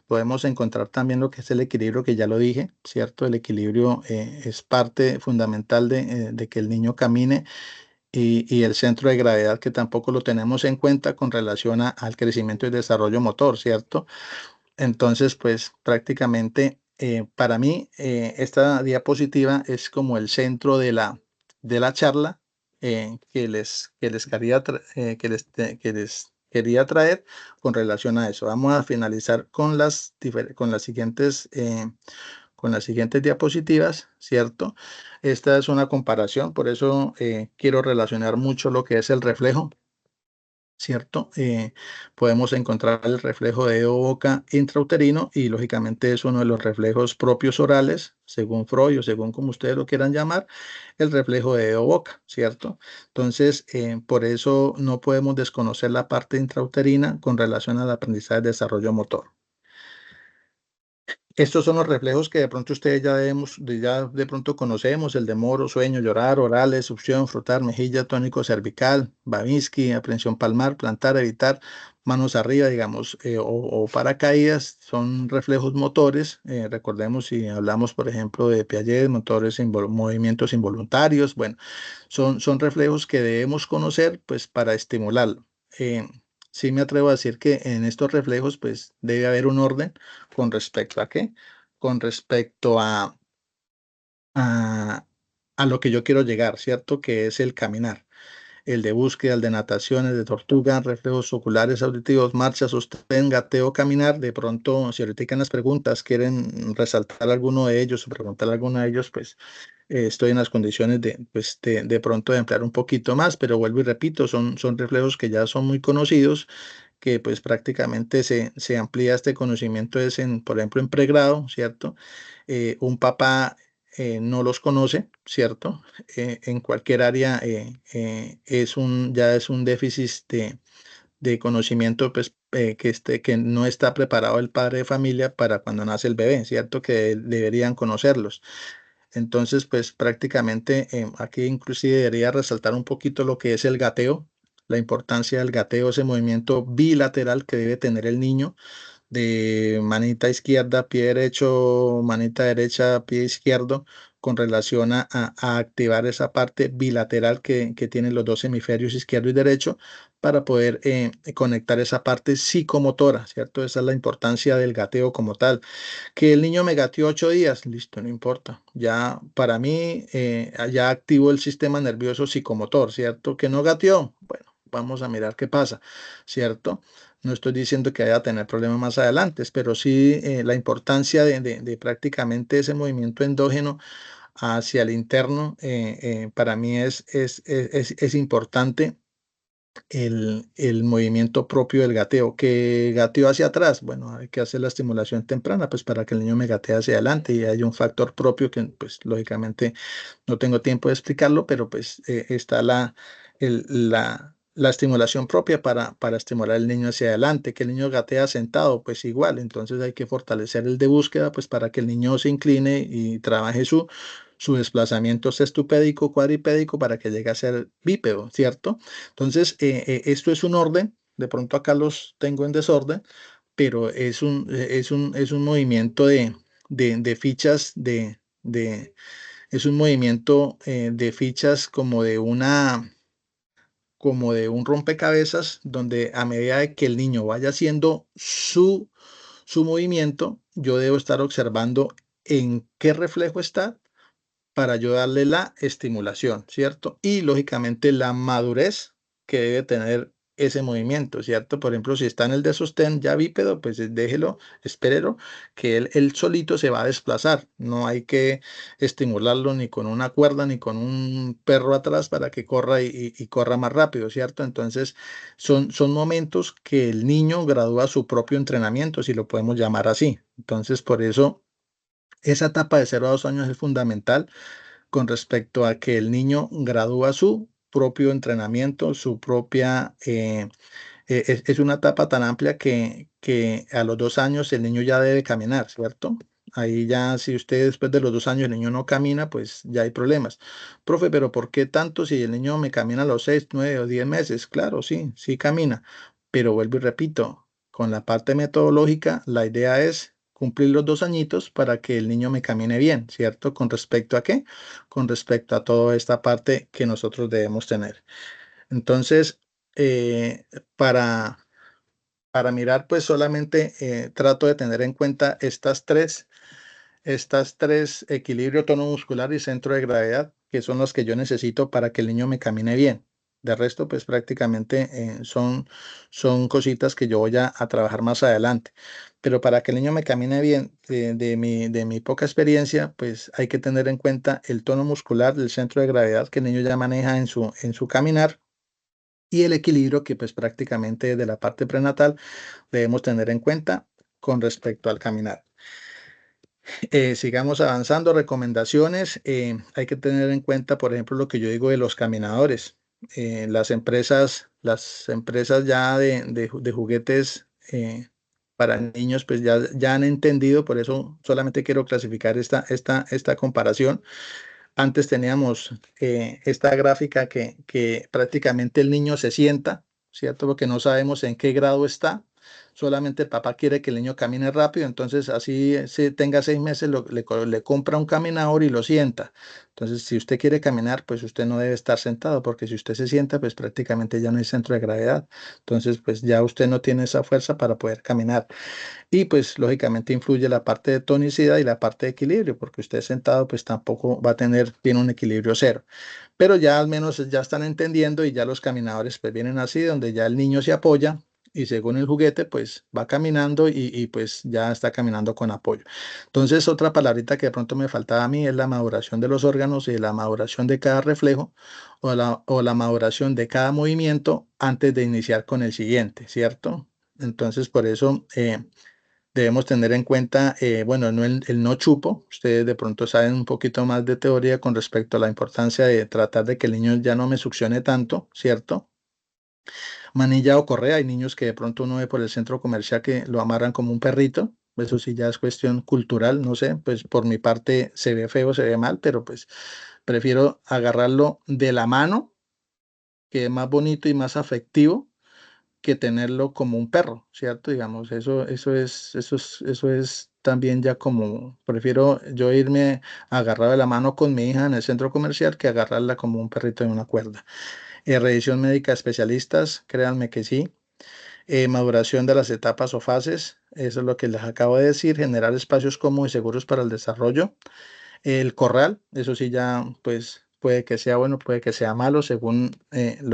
podemos encontrar también lo que es el equilibrio, que ya lo dije, ¿cierto? El equilibrio es parte fundamental de que el niño camine y el centro de gravedad que tampoco lo tenemos en cuenta con relación al crecimiento y desarrollo motor, ¿cierto? Entonces, pues prácticamente para mí esta diapositiva es como el centro de la charla que les quería traer con relación a eso. Vamos a finalizar con con las siguientes diapositivas, ¿cierto? Esta es una comparación, por eso quiero relacionar mucho lo que es el reflejo. ¿Cierto? Podemos encontrar el reflejo de dedo boca intrauterino y lógicamente es uno de los reflejos propios orales, según Freud o según como ustedes lo quieran llamar, el reflejo de dedo boca, ¿cierto? Entonces, por eso no podemos desconocer la parte intrauterina con relación al aprendizaje de desarrollo motor. Estos son los reflejos que de pronto ustedes ya de pronto conocemos, el de moro, sueño, llorar, orales, succión, frotar, mejilla, tónico cervical, Babinski, aprensión palmar, plantar, evitar, manos arriba, digamos, o paracaídas, son reflejos motores. Recordemos si hablamos, por ejemplo, de Piaget, movimientos involuntarios, bueno, son reflejos que debemos conocer, pues, para estimularlo. Eh, sí me atrevo a decir que en estos reflejos, pues, debe haber un orden con respecto a qué, con respecto a, a lo que yo quiero llegar, ¿cierto? Que es el caminar, el de búsqueda, el de natación, el de tortuga, reflejos oculares, auditivos, marcha, sostén, gateo, caminar. De pronto, si ahorita en las preguntas quieren resaltar alguno de ellos o preguntar alguno de ellos, pues estoy en las condiciones pues, de pronto de emplear un poquito más, pero vuelvo y repito, son reflejos que ya son muy conocidos, que pues prácticamente se amplía este conocimiento es por ejemplo, en pregrado, ¿cierto? Un papá no los conoce, ¿cierto? En cualquier área ya es un déficit de conocimiento, pues, que no está preparado el padre de familia para cuando nace el bebé, ¿cierto? Que deberían conocerlos. Entonces, pues prácticamente aquí inclusive debería resaltar un poquito lo que es el gateo, la importancia del gateo, ese movimiento bilateral que debe tener el niño de manita izquierda, pie derecho, manita derecha, pie izquierdo, con relación a activar esa parte bilateral que tienen los dos hemisferios izquierdo y derecho para poder conectar esa parte psicomotora, ¿cierto? Esa es la importancia del gateo como tal. Que el niño me gateó 8 días, listo, no importa. Ya para mí, ya activo el sistema nervioso psicomotor, ¿cierto? Que no gateó, bueno, vamos a mirar qué pasa, ¿cierto? No estoy diciendo que vaya a tener problemas más adelante, pero sí la importancia de prácticamente ese movimiento endógeno hacia el interno, para mí es importante el movimiento propio del gateo. Que gateo hacia atrás, bueno, hay que hacer la estimulación temprana, pues para que el niño me gatee hacia adelante y hay un factor propio que, pues lógicamente no tengo tiempo de explicarlo, pero pues está la estimulación propia para estimular al niño hacia adelante. Que el niño gatea sentado, pues igual, entonces hay que fortalecer el de búsqueda, pues para que el niño se incline y trabaje su desplazamiento sextupédico, cuadripédico, para que llegue a ser bípedo, ¿cierto? Entonces, esto es un orden, de pronto acá los tengo en desorden, pero es un movimiento de fichas es un movimiento de fichas como de un rompecabezas, donde a medida de que el niño vaya haciendo su movimiento, yo debo estar observando en qué reflejo está para yo darle la estimulación, ¿cierto? Y lógicamente la madurez que debe tener ese movimiento, ¿cierto? Por ejemplo, si está en el de sostén ya bípedo, pues déjelo, espérelo, que él solito se va a desplazar. No hay que estimularlo ni con una cuerda ni con un perro atrás para que corra y corra más rápido, ¿cierto? Entonces, son momentos que el niño gradúa su propio entrenamiento, si lo podemos llamar así. Entonces, por eso, esa etapa de 0 a 2 años es fundamental con respecto a que el niño gradúa su propio entrenamiento, su propia... es una etapa tan amplia que a los 2 años el niño ya debe caminar, ¿cierto? Ahí ya, si usted después de los 2 años el niño no camina, pues ya hay problemas. Profe, pero ¿por qué tanto si el niño me camina a los 6, 9 o 10 meses? Claro, sí, sí camina, pero vuelvo y repito, con la parte metodológica, la idea es cumplir los 2 añitos para que el niño me camine bien, ¿cierto? ¿Con respecto a qué? Con respecto a toda esta parte que nosotros debemos tener. Entonces, eh, para, para mirar, pues solamente trato de tener en cuenta estas tres equilibrio tono muscular y centro de gravedad, que son los que yo necesito para que el niño me camine bien. De resto, pues prácticamente son cositas que yo voy a trabajar más adelante. Pero para que el niño me camine bien, de mi poca experiencia, pues hay que tener en cuenta el tono muscular, el centro de gravedad que el niño ya maneja en su caminar y el equilibrio que pues prácticamente de la parte prenatal debemos tener en cuenta con respecto al caminar. Sigamos avanzando. Recomendaciones. Hay que tener en cuenta, por ejemplo, lo que yo digo de los caminadores. Las empresas ya de juguetes para niños, pues ya han entendido, por eso solamente quiero clasificar esta comparación. Antes teníamos esta gráfica que prácticamente el niño se sienta, ¿cierto? Porque no sabemos en qué grado está. Solamente el papá quiere que el niño camine rápido, entonces así si tenga 6 meses le compra un caminador y lo sienta. Entonces, si usted quiere caminar, pues usted no debe estar sentado, porque si usted se sienta, pues prácticamente ya no hay centro de gravedad. Entonces, pues ya usted no tiene esa fuerza para poder caminar. Y pues lógicamente influye la parte de tonicidad y la parte de equilibrio, porque usted sentado pues tampoco va a tener bien un equilibrio cero. Pero ya al menos ya están entendiendo y ya los caminadores pues vienen así, donde ya el niño se apoya y según el juguete pues va caminando y pues ya está caminando con apoyo. Entonces otra palabrita que de pronto me faltaba a mí es la maduración de los órganos y la maduración de cada reflejo o la maduración de cada movimiento antes de iniciar con el siguiente, ¿cierto? Entonces por eso debemos tener en cuenta, bueno, no el no chupo. Ustedes de pronto saben un poquito más de teoría con respecto a la importancia de tratar de que el niño ya no me succione tanto, ¿cierto? Manilla o correa. Hay niños que de pronto uno ve por el centro comercial que lo amarran como un perrito. Eso sí ya es cuestión cultural, no sé, pues por mi parte se ve feo, se ve mal, pero pues prefiero agarrarlo de la mano, que es más bonito y más afectivo que tenerlo como un perro, ¿cierto? Digamos, eso es también ya como, prefiero yo irme agarrado de la mano con mi hija en el centro comercial que agarrarla como un perrito en una cuerda. Revisión médica de especialistas, créanme que sí. Maduración de las etapas o fases, eso es lo que les acabo de decir, generar espacios cómodos y seguros para el desarrollo. El corral, eso sí ya, pues puede que sea bueno, puede que sea malo, según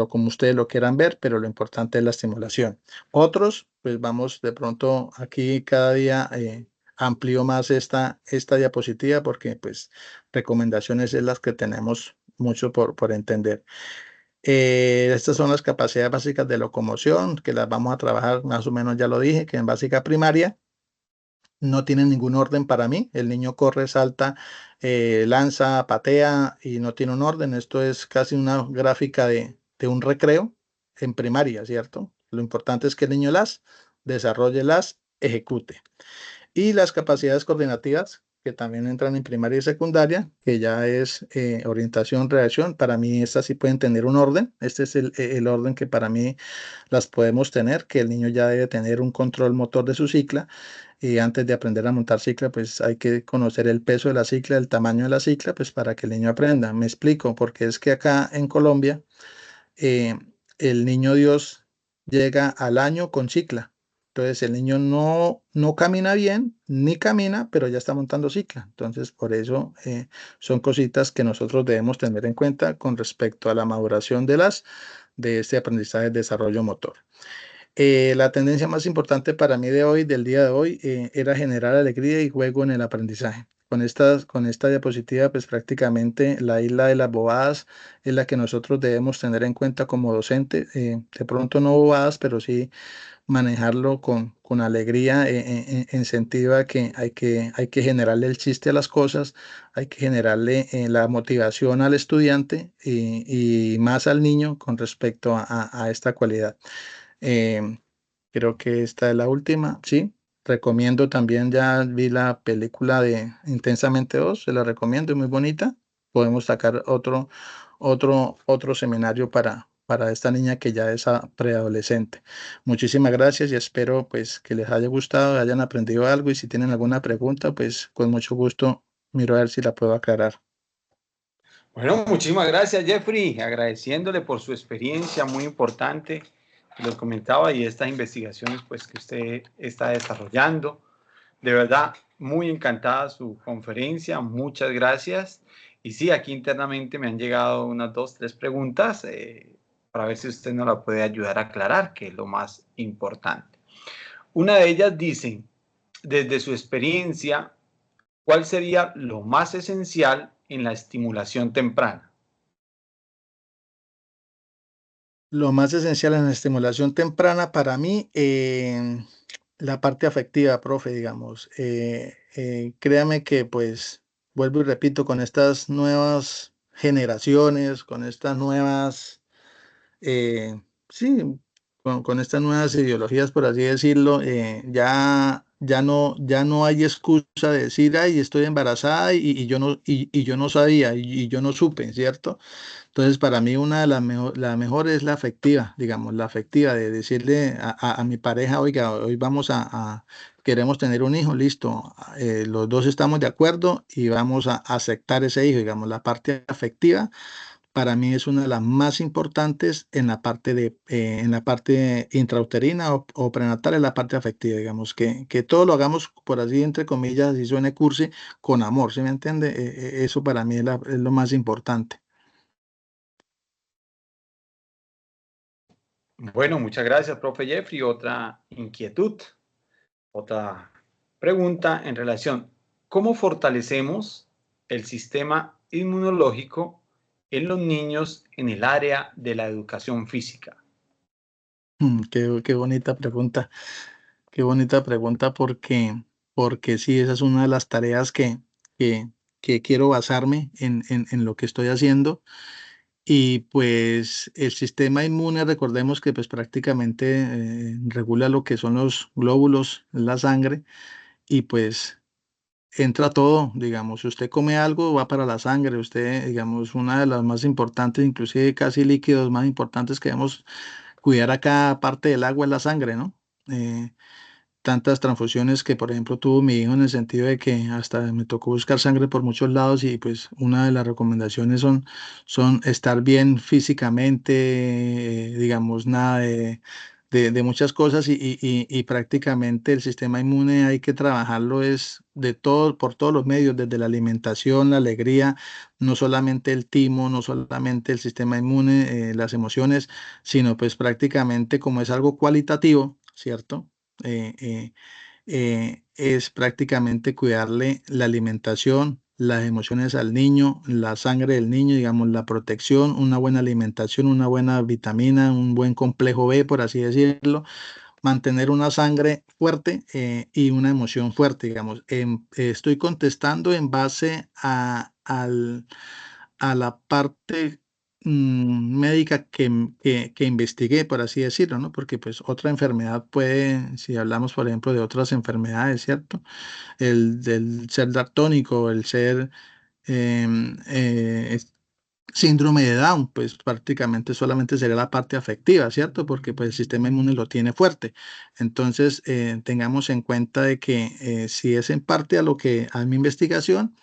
como ustedes lo quieran ver, pero lo importante es la estimulación. Otros, pues vamos de pronto aquí cada día amplío más esta diapositiva porque pues recomendaciones es las que tenemos mucho por entender. Estas son las capacidades básicas de locomoción, que las vamos a trabajar, más o menos ya lo dije, que en básica primaria no tiene ningún orden para mí. El niño corre, salta, lanza, patea y no tiene un orden. Esto es casi una gráfica de un recreo en primaria, ¿cierto? Lo importante es que el niño las desarrolle, las ejecute. Y las capacidades coordinativas, que también entran en primaria y secundaria, que ya es orientación, reacción. Para mí estas sí pueden tener un orden. Este es el orden que para mí las podemos tener, que el niño ya debe tener un control motor de su cicla y antes de aprender a montar cicla, pues hay que conocer el peso de la cicla, el tamaño de la cicla, pues para que el niño aprenda. Me explico, porque es que acá en Colombia eh, el niño Dios llega al año con cicla. Entonces el niño no camina bien, ni camina, pero ya está montando cicla. Entonces por eso son cositas que nosotros debemos tener en cuenta con respecto a la maduración de este aprendizaje de desarrollo motor. La tendencia más importante para mí del día de hoy, era generar alegría y juego en el aprendizaje. Con esta diapositiva, pues prácticamente la isla de las bobadas es la que nosotros debemos tener en cuenta como docente. De pronto no bobadas, pero sí manejarlo con alegría, en sentido a que hay que generarle el chiste a las cosas, hay que generarle la motivación al estudiante y más al niño con respecto a esta cualidad. Em, Creo que esta es la última, sí. Recomiendo también, ya vi la película de Intensamente 2, se la recomiendo, es muy bonita. Podemos sacar otro seminario para esta niña que ya es preadolescente. Muchísimas gracias y espero pues que les haya gustado, hayan aprendido algo y si tienen alguna pregunta, pues con mucho gusto miro a ver si la puedo aclarar. Bueno, muchísimas gracias, Jeffrey, agradeciéndole por su experiencia muy importante, que lo comentaba, y estas investigaciones pues que usted está desarrollando. De verdad, muy encantada su conferencia, muchas gracias. Y sí, aquí internamente me han llegado unas 2, 3 preguntas para ver si usted nos la puede ayudar a aclarar, que es lo más importante. Una de ellas dice, desde su experiencia, ¿cuál sería lo más esencial en la estimulación temprana? Lo más esencial en la estimulación temprana para mí, la parte afectiva, profe, digamos. Créame que, pues, vuelvo y repito, con estas nuevas generaciones, con estas nuevas, sí, con estas nuevas ideologías, por así decirlo, ya no hay excusa de decir, ay, estoy embarazada y yo no, y yo no sabía y yo no supe, ¿cierto? Entonces, para mí una de las la mejor es la afectiva, digamos, la afectiva de decirle a mi pareja, oiga, hoy vamos queremos tener un hijo, listo, los dos estamos de acuerdo y vamos a aceptar ese hijo, digamos, la parte afectiva para mí es una de las más importantes en en la parte intrauterina o prenatal, en la parte afectiva, digamos, que todo lo hagamos, por así, entre comillas, así suene cursi, con amor, ¿sí me entiende? Eso para mí es lo más importante. Bueno, muchas gracias, profe Jeffrey. Otra inquietud, otra pregunta en relación, ¿cómo fortalecemos el sistema inmunológico en los niños en el área de la educación física? Qué qué bonita pregunta porque sí, esa es una de las tareas que, que quiero basarme en lo que estoy haciendo. Y pues el sistema inmune, recordemos que pues prácticamente regula lo que son los glóbulos, la sangre, y pues entra todo, digamos, si usted come algo, va para la sangre, usted, digamos, una de las más importantes, inclusive casi líquidos más importantes que debemos cuidar acá, aparte del agua, es la sangre, ¿no? Tantas transfusiones que, por ejemplo, tuvo mi hijo en el sentido de que hasta me tocó buscar sangre por muchos lados y pues una de las recomendaciones son estar bien físicamente, digamos, nada de muchas cosas y prácticamente el sistema inmune hay que trabajarlo es de todo, por todos los medios, desde la alimentación, la alegría, no solamente el timo, no solamente el sistema inmune, las emociones, sino pues prácticamente como es algo cualitativo, ¿cierto? eh, eh, es prácticamente cuidarle la alimentación, las emociones al niño, la sangre del niño, digamos, la protección, una buena alimentación, una buena vitamina, un buen complejo B, por así decirlo, mantener una sangre fuerte y una emoción fuerte, digamos. Estoy contestando en base a la parte médica que investigué, por así decirlo, ¿no? Porque pues otra enfermedad puede, si hablamos, por ejemplo, de otras enfermedades, ¿cierto? El del ser daltónico, el ser em, síndrome de Down, pues prácticamente solamente sería la parte afectiva, ¿cierto? Porque pues el sistema inmune lo tiene fuerte. Entonces, tengamos en cuenta de que si es en parte a lo que a mi investigación,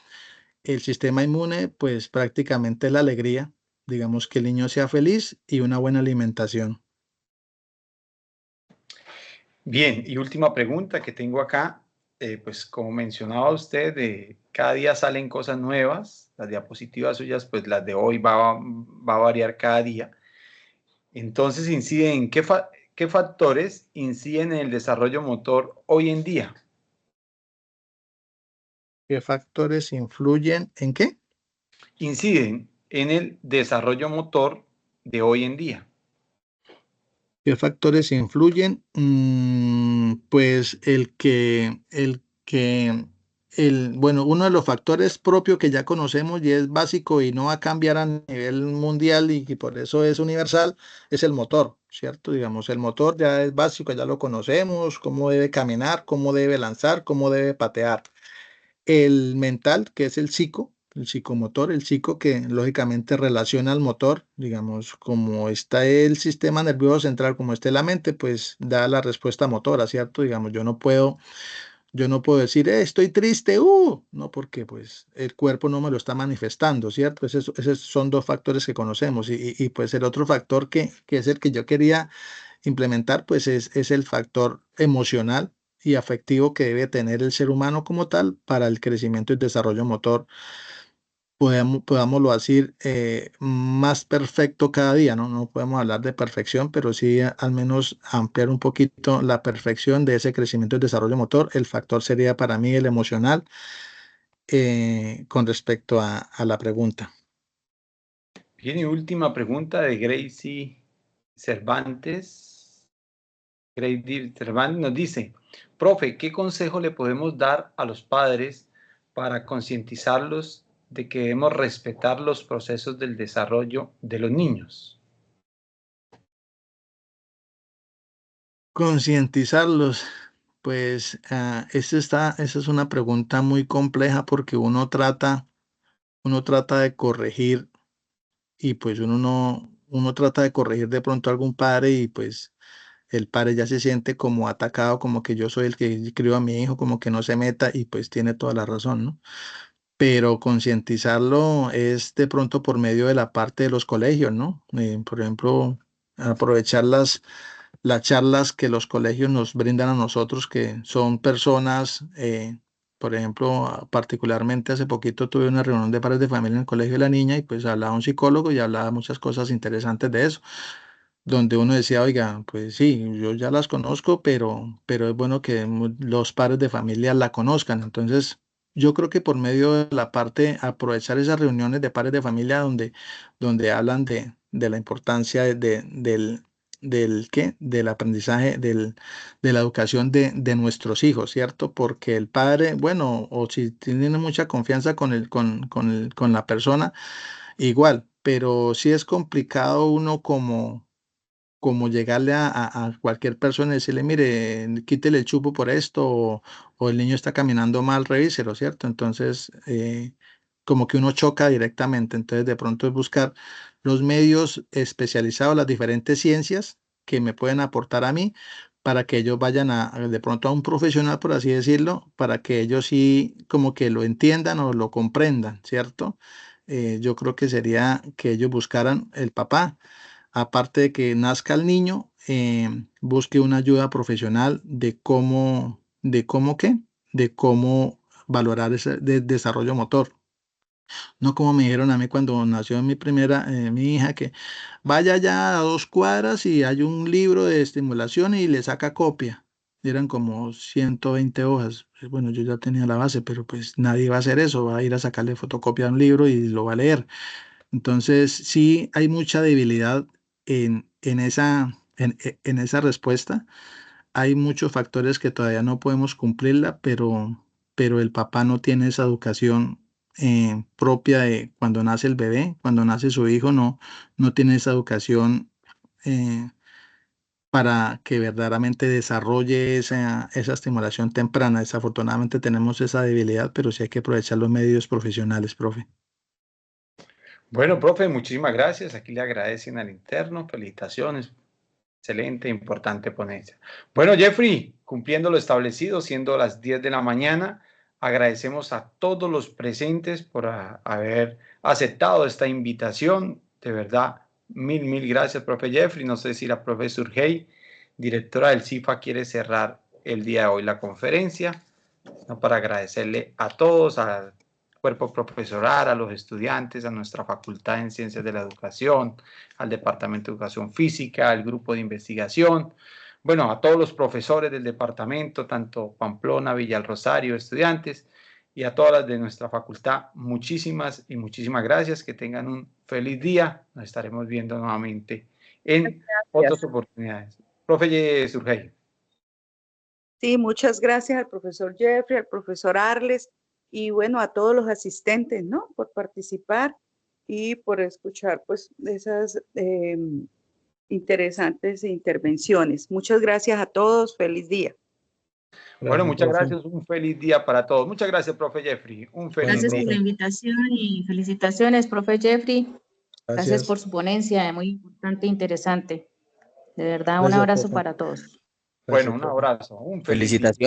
el sistema inmune, pues prácticamente es la alegría, digamos que el niño sea feliz y una buena alimentación. Bien, y última pregunta que tengo acá, pues como mencionaba usted, cada día salen cosas nuevas, las diapositivas suyas, pues las de hoy va a variar cada día. Entonces, ¿qué factores inciden en el desarrollo motor hoy en día? ¿Qué factores influyen en qué? Inciden en el desarrollo motor de hoy en día. ¿Qué factores influyen? Pues bueno, uno de los factores propios que ya conocemos y es básico y no va a cambiar a nivel mundial y que por eso es universal, es el motor, ¿cierto? Digamos, el motor ya es básico, ya lo conocemos, cómo debe caminar, cómo debe lanzar, cómo debe patear. El mental, que es el psico, el psicomotor, el psico que lógicamente relaciona al motor, digamos, como está el sistema nervioso central, como está la mente, pues da la respuesta motora, ¿cierto? Digamos, yo no puedo decir, estoy triste, no, porque pues el cuerpo no me lo está manifestando, ¿cierto? Esos son dos factores que conocemos y, pues el otro factor que es el que yo quería implementar, pues es el factor emocional y afectivo que debe tener el ser humano como tal para el crecimiento y desarrollo motor, podámoslo decir, más perfecto cada día, ¿no? No podemos hablar de perfección, pero sí al menos ampliar un poquito la perfección de ese crecimiento y desarrollo motor. El factor sería para mí el emocional, con respecto a la pregunta. Bien, y última pregunta de Gracie Cervantes. Gracie Cervantes nos dice, profe, ¿qué consejo le podemos dar a los padres para concientizarlos de que debemos respetar los procesos del desarrollo de los niños? Concientizarlos, pues esa es una pregunta muy compleja porque uno trata de corregir y pues uno trata de corregir de pronto a algún padre y pues el padre ya se siente como atacado, como que yo soy el que crió a mi hijo, como que no se meta y pues tiene toda la razón, ¿no? Pero concientizarlo es de pronto por medio de la parte de los colegios, ¿no? Por ejemplo, aprovechar las charlas que los colegios nos brindan a nosotros, que son personas, por ejemplo, particularmente hace poquito tuve una reunión de padres de familia en el colegio de la niña y pues hablaba un psicólogo y hablaba muchas cosas interesantes de eso, donde uno decía, oiga, pues sí, yo ya las conozco, pero es bueno que los padres de familia la conozcan. Entonces, yo creo que por medio de la parte, aprovechar esas reuniones de padres de familia donde hablan de la importancia del aprendizaje, de la educación de nuestros hijos, ¿cierto? Porque el padre, bueno, o si tiene mucha confianza con la persona, igual, pero sí es complicado uno como llegarle a cualquier persona y decirle, mire, quítele el chupo por esto, o el niño está caminando mal, revíselo, ¿cierto? Entonces, como que uno choca directamente. Entonces, de pronto es buscar los medios especializados, las diferentes ciencias que me pueden aportar a mí, para que ellos vayan de pronto a un profesional, por así decirlo, para que ellos sí como que lo entiendan o lo comprendan, ¿cierto? Yo creo que sería que ellos buscaran el papá, aparte de que nazca el niño, busque una ayuda profesional de cómo valorar ese desarrollo motor. No como me dijeron a mí cuando nació mi hija, que vaya ya a 2 cuadras y hay un libro de estimulación y le saca copia. Eran como 120 hojas. Bueno, yo ya tenía la base, pero pues nadie va a hacer eso, va a ir a sacarle fotocopia a un libro y lo va a leer. Entonces, sí hay mucha debilidad en esa respuesta. Hay muchos factores que todavía no podemos cumplirla, pero el papá no tiene esa educación propia de cuando nace el bebé, cuando nace su hijo, no tiene esa educación eh, para que verdaderamente desarrolle esa estimulación temprana. Desafortunadamente tenemos esa debilidad, pero sí hay que aprovechar los medios profesionales, profe. Bueno, profe, muchísimas gracias. Aquí le agradecen al interno. Felicitaciones. Excelente, importante ponencia. Bueno, Jeffrey, cumpliendo lo establecido, siendo las 10 de la mañana, agradecemos a todos los presentes por haber aceptado esta invitación. De verdad, mil gracias, profe Jeffrey. No sé si la profe Surgey, directora del CIFA, quiere cerrar el día de hoy la conferencia, ¿no? Para agradecerle a todos, al cuerpo profesoral, a los estudiantes, a nuestra Facultad en Ciencias de la Educación, al Departamento de Educación Física, al grupo de investigación, bueno, a todos los profesores del departamento, tanto Pamplona, Villalrosario, estudiantes, y a todas las de nuestra facultad, muchísimas y muchísimas gracias. Que tengan un feliz día. Nos estaremos viendo nuevamente en otras Gracias. oportunidades. Profe Surgey. Sí, muchas gracias al profesor Jeffrey, al profesor Arles y bueno, a todos los asistentes, ¿no? Por participar y por escuchar pues esas interesantes intervenciones. Muchas gracias a todos. Feliz día. Bueno, muchas profe. gracias. Un feliz día para todos. Muchas gracias, profe Jeffrey. Un feliz Bueno, Gracias día. por la profe, invitación y felicitaciones, profe Jeffrey. Gracias gracias. por su ponencia, muy importante e interesante. De verdad, un Gracias, abrazo profe. para todos. Bueno, Gracias, un profe. abrazo. Un feliz día. Felicitaciones.